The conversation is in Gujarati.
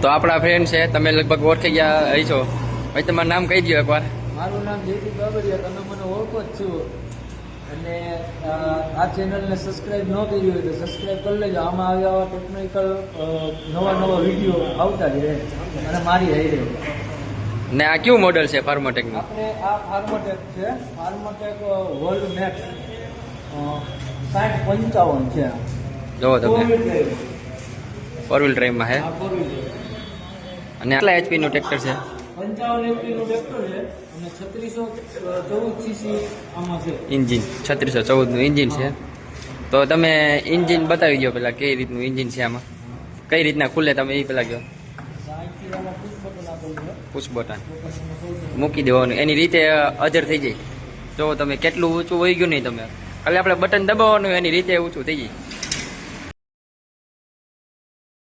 તો આપણા ફ્રેન્ડ છે, તમે લગભગ ઓળખી ગયા હશો. ભાઈ તમારું નામ કહી દો એકવાર. મારું નામ જયદીપ બાબરિયા, તમે મને ઓળખો જ છો. અને આ ચેનલને સબસ્ક્રાઇબ ન કરી હોય તો સબસ્ક્રાઇબ કરી લેજો. આમાં આવ્યા ટેકનિકલ નવા વિડીયો આવતા જ રહે અને મારી રહી રહે. ને આ કયું મોડલ છે ફાર્મોટેકનું? આપણે આ ફાર્મોટેક છે, ફાર્મોટેક વર્લ્ડ મેક્સ 6055 છે. જોવો તમે ફોર વ્હીલ ડ્રાઈવમાં છે. અને કેટલા HP નું ટ્રેક્ટર છે? 55 HP નું ટ્રેક્ટર છે અને 3614 cc આમાં છે. ઇન્જિન 3614 નું ઇન્જિન છે. તો તમે ઇન્જિન બતાવી દો પેલા, કઈ રીતનું ઇન્જિન છે આમાં, કઈ રીતના ખુલે તમે એ પેલા કહો. પુશ બટન મૂકી દેવાનું, એની રીતે હાજર થઈ જાય. જો તમે કેટલું ઊંચું વહી ગયું નહીં, તમે ખાલી આપણે બટન દબાવવાનું, એની રીતે ઊંચું થઈ જાય.